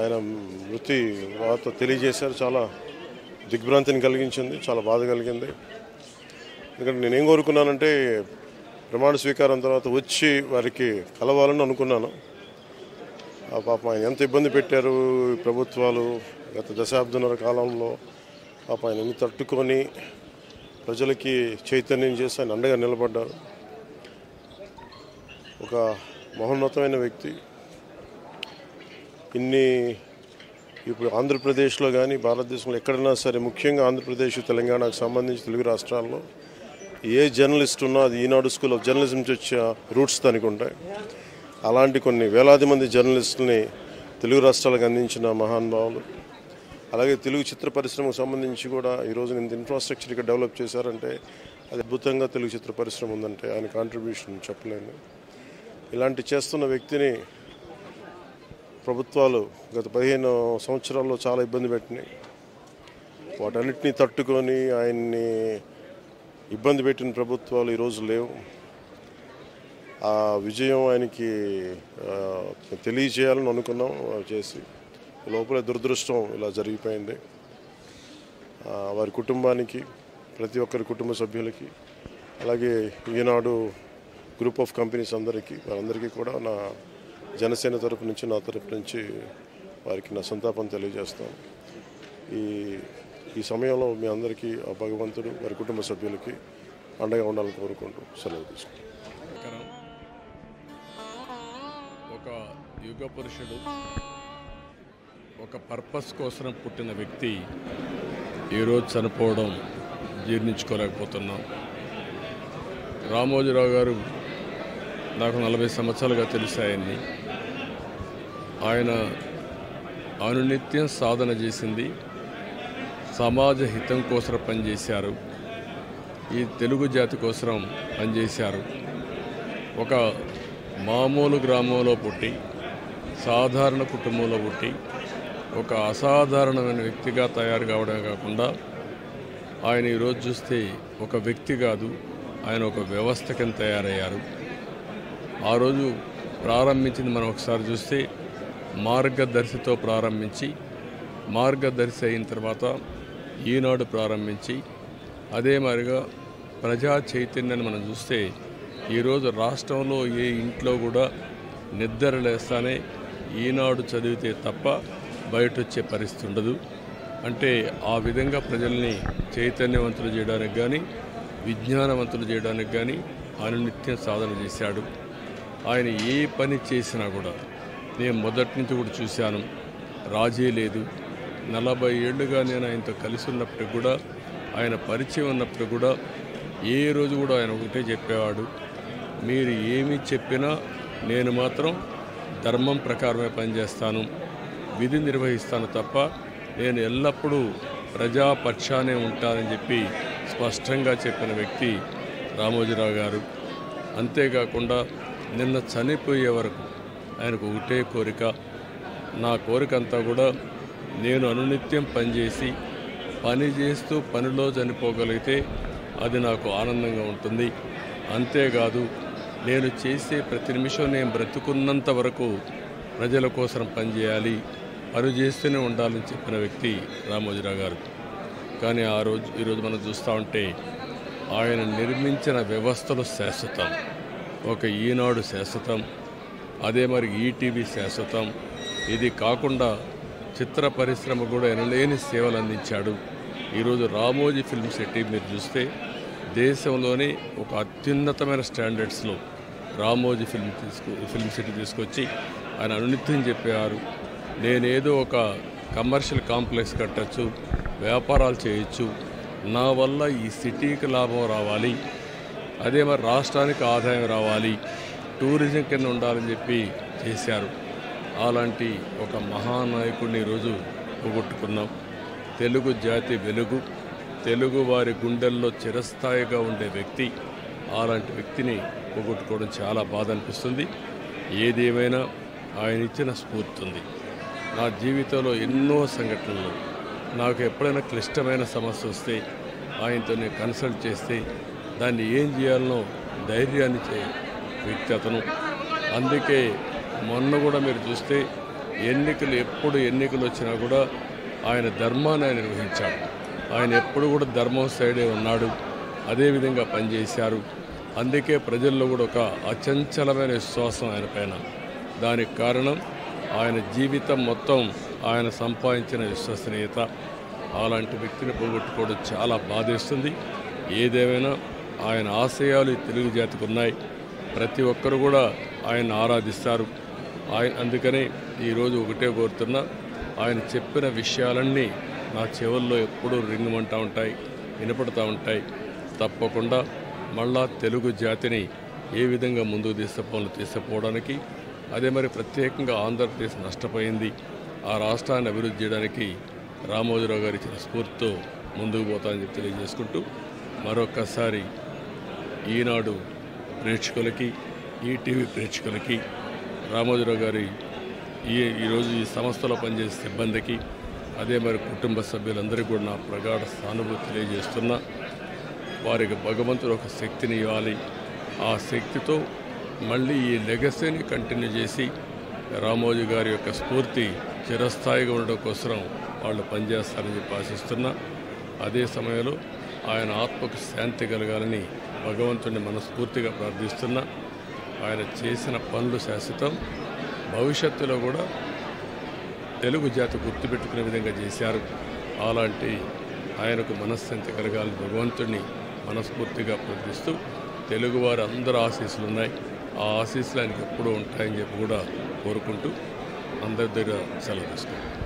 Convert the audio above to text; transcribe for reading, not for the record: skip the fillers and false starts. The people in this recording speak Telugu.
ఆయన మృతి వార్త తెలియజేశారు. చాలా దిగ్భ్రాంతిని కలిగించింది, చాలా బాధ కలిగింది. ఎందుకంటే నేనేం కోరుకున్నానంటే ప్రమాణ స్వీకారం తర్వాత వచ్చి వారికి కలవాలని అనుకున్నాను. ఆ పాపం ఆయన ఎంత ఇబ్బంది పెట్టారు ప్రభుత్వాలు గత దశాబ్దన్నర కాలంలో. పాపం ఆయన ఎన్ని తట్టుకొని ప్రజలకి చైతన్యం చేసి ఆయన అండగా నిలబడ్డారు. ఒక మహోన్నతమైన వ్యక్తి. ఇప్పుడు ఆంధ్రప్రదేశ్లో కానీ భారతదేశంలో ఎక్కడైనా సరే, ముఖ్యంగా ఆంధ్రప్రదేశ్ తెలంగాణకు సంబంధించి తెలుగు రాష్ట్రాల్లో ఏ జర్నలిస్ట్ ఉన్నా అది ఈనాడు స్కూల్ ఆఫ్ జర్నలిజం నుంచి వచ్చే రూట్స్ దానికి ఉంటాయి. అలాంటి కొన్ని వేలాది మంది జర్నలిస్టులని తెలుగు రాష్ట్రాలకు అందించిన మహానుభావులు. అలాగే తెలుగు చిత్ర పరిశ్రమకు సంబంధించి కూడా ఈరోజు ఇంత ఇన్ఫ్రాస్ట్రక్చర్ ఇక్కడ డెవలప్ చేశారంటే అది అద్భుతంగా తెలుగు చిత్ర పరిశ్రమ ఉందంటే ఆయన కాంట్రిబ్యూషన్ చెప్పలేను. ఇలాంటి చేస్తున్న వ్యక్తిని ప్రభుత్వాలు గత 15 సంవత్సరాల్లో చాలా ఇబ్బంది పెట్టినాయి. వాటన్నిటినీ తట్టుకొని ఆయన్ని ఇబ్బంది పెట్టిన ప్రభుత్వాలు ఈరోజు లేవు. ఆ విజయం ఆయనకి తెలియజేయాలని అనుకున్నాం, చేసి లోపల దురదృష్టం ఇలా జరిగిపోయింది. వారి కుటుంబానికి, ప్రతి ఒక్కరి కుటుంబ సభ్యులకి, అలాగే ఈనాడు గ్రూప్ ఆఫ్ కంపెనీస్ వారందరికీ కూడా నా జనసేన తరపు నుంచి, నా తరపు నుంచి వారికి నా సంతాపం తెలియజేస్తాను. ఈ సమయంలో మీ అందరికీ ఆ భగవంతుడు వారి కుటుంబ సభ్యులకి అండగా ఉండాలని కోరుకుంటూ సెలవు తీసుకుంటాం. ఒక యుగ పురుషుడు, ఒక పర్పస్ కోసం పుట్టిన వ్యక్తి ఈరోజు చనిపోవడం జీర్ణించుకోలేకపోతున్నాం. రామోజీరావు గారు నాకు 40 సంవత్సరాలుగా తెలిసాయని. ఆయన అనునిత్యం సాధన చేసింది, సమాజ హితం కోసం పనిచేశారు, ఈ తెలుగు జాతి కోసం పనిచేశారు. ఒక మామూలు గ్రామంలో పుట్టి, సాధారణ కుటుంబంలో పుట్టి, ఒక అసాధారణమైన వ్యక్తిగా తయారు కావడమే కాకుండా ఆయన ఈరోజు చూస్తే ఒక వ్యక్తి కాదు, ఆయన ఒక వ్యవస్థ కింద తయారయ్యారు. ఆ రోజు ప్రారంభించింది మనం ఒకసారి చూస్తే మార్గదర్శితో ప్రారంభించి, మార్గదర్శి అయిన తర్వాత ఈనాడు ప్రారంభించి, అదే మాదిరిగా ప్రజా చైతన్యాన్ని మనం చూస్తే ఈరోజు రాష్ట్రంలో ఏ ఇంట్లో కూడా నిద్ర లేస్తానే ఈనాడు చదివితే తప్ప బయట వచ్చే పరిస్థితి ఉండదు. అంటే ఆ విధంగా ప్రజల్ని చైతన్యవంతులు చేయడానికి కానీ, విజ్ఞానవంతులు చేయడానికి కానీ అనునిత్యం సాధన చేశాడు. ఆయన ఏ పని చేసినా కూడా నేను మొదటి నుంచి కూడా చూశాను, రాజీ లేదు. 40 ఏళ్ళుగా నేను ఆయనతో కలిసి ఉన్నప్పటికి కూడా, ఆయన పరిచయం ఉన్నప్పుడు కూడా ఏ రోజు కూడా ఆయన ఒకటే చెప్పేవాడు, మీరు ఏమి చెప్పినా నేను మాత్రం ధర్మం ప్రకారమే పనిచేస్తాను, విధి నిర్వహిస్తాను తప్ప నేను ఎల్లప్పుడూ ప్రజాపక్షానే ఉంటానని చెప్పి స్పష్టంగా చెప్పిన వ్యక్తి రామోజీరావు గారు. అంతేకాకుండా నిన్న చనిపోయే వరకు ఆయనకు ఒకటే కోరిక, నా కోరిక అంతా కూడా నేను అనునిత్యం పనిచేసి, పని చేస్తూ పనిలో చనిపోగలిగితే అది నాకు ఆనందంగా ఉంటుంది. అంతేకాదు, నేను చేసే ప్రతి నిమిషం నేను బ్రతుకున్నంత వరకు ప్రజల కోసం పనిచేయాలి, పని చేస్తూనే ఉండాలని చెప్పిన వ్యక్తి రామోజీరావు గారు. కానీ ఈరోజు మనం చూస్తూ ఉంటే ఆయన నిర్మించిన వ్యవస్థలు శాశ్వతం. ఒక ఈనాడు శాశ్వతం, అదే మరి ఈటీవీ శాశ్వతం. ఇది కాకుండా చిత్ర పరిశ్రమ కూడా ఎనలేని సేవలు అందించాడు. ఈరోజు రామోజీ ఫిల్మ్ సిటీ మీరు చూస్తే దేశంలోనే ఒక అత్యున్నతమైన స్టాండర్డ్స్లో రామోజీ ఫిల్మ్ సిటీ తీసుకొచ్చి ఆయన అనునిత్యం చెప్పేవారు, నేనేదో ఒక కమర్షియల్ కాంప్లెక్స్ కట్టచ్చు, వ్యాపారాలు చేయొచ్చు, నా వల్ల ఈ సిటీకి లాభం రావాలి, అదే మరి రాష్ట్రానికి ఆదాయం రావాలి, టూరిజం కింద ఉండాలని చెప్పి చేశారు. అలాంటి ఒక మహానాయకుడిని ఈరోజు పోగొట్టుకున్నాం. తెలుగు జాతి వెలుగు, తెలుగు వారి గుండెల్లో చిరస్థాయిగా ఉండే వ్యక్తి, అలాంటి వ్యక్తిని పోగొట్టుకోవడం చాలా బాధ అనిపిస్తుంది. ఏదేమైనా ఆయన ఇచ్చిన స్ఫూర్తి ఉంది. నా జీవితంలో ఎన్నో సంఘటనలు, నాకు ఎప్పుడైనా క్లిష్టమైన సమస్య వస్తే ఆయనతో నేను కన్సల్ట్ చేస్తే దాన్ని ఏం చేయాలనో ధైర్యాన్ని వ్యక్తి అతను. అందుకే మొన్న కూడా మీరు చూస్తే ఎప్పుడు ఎన్నికలు వచ్చినా కూడా ఆయన ధర్మాన్ని ఆయన నిర్వహించాడు. ఆయన ఎప్పుడు కూడా ధర్మం సైడే ఉన్నాడు, అదేవిధంగా పనిచేశారు. అందుకే ప్రజల్లో కూడా ఒక అచంచలమైన విశ్వాసం ఆయన పైన. దానికి కారణం ఆయన జీవితం మొత్తం ఆయన సంపాదించిన విశ్వసనీయత. అలాంటి వ్యక్తిని పోగొట్టుకోవడం చాలా బాధేస్తుంది. ఏదేమైనా ఆయన ఆశయాలు ఈ తెలుగు జాతికి ఉన్నాయి. ప్రతి ఒక్కరు కూడా ఆయన ఆరాధిస్తారు. అందుకనే ఈరోజు ఒకటే కోరుతున్నా, ఆయన చెప్పిన విషయాలన్నీ నా చెవుల్లో ఎప్పుడూ రింగుమంటూ ఉంటాయి, వినపడుతూ ఉంటాయి. తప్పకుండా మళ్ళా తెలుగు జాతిని ఏ విధంగా ముందుకు తీసుకుపోవడానికి, అదే మరి ప్రత్యేకంగా ఆంధ్రప్రదేశ్ నష్టపోయింది, ఆ రాష్ట్రాన్ని అభివృద్ధి చేయడానికి రామోజీరావు గారు ఇచ్చిన స్ఫూర్తితో ముందుకు పోతానని చెప్పి తెలియజేసుకుంటూ, మరొక్కసారి ఈనాడు ప్రేక్షకులకి, ఈటీవీ ప్రేక్షకులకి, రామోజీరావు గారి ఈరోజు ఈ సంస్థలో పనిచేసే సిబ్బందికి, అదే మరి కుటుంబ సభ్యులందరికీ కూడా నా ప్రగాఢ సానుభూతి తెలియజేస్తున్నా. వారికి భగవంతుడు ఒక శక్తిని ఇవ్వాలి. ఆ శక్తితో మళ్ళీ ఈ లెగసీని కంటిన్యూ చేసి రామోజీ గారి యొక్క స్ఫూర్తి చిరస్థాయిగా ఉండడం కోసం వాళ్ళు పనిచేస్తారని చెప్పి ఆశిస్తున్నా. అదే సమయంలో ఆయన ఆత్మకు శాంతి కలగాలని భగవంతుడిని మనస్ఫూర్తిగా ప్రార్థిస్తున్నా. ఆయన చేసిన పనులు శాశ్వతం. భవిష్యత్తులో కూడా తెలుగు జాతి గుర్తుపెట్టుకునే విధంగా చేశారు. అలాంటి ఆయనకు మనశ్శాంతి కలగాలని భగవంతుడిని మనస్ఫూర్తిగా ప్రార్థిస్తూ, తెలుగువారి అందరూ ఆశీస్సులు ఉన్నాయి. ఆ ఆశీస్సులు ఆయనకు ఎప్పుడూ ఉంటాయని చెప్పి కూడా కోరుకుంటూ అందరి దగ్గర సెలవు తీసుకుంటాం.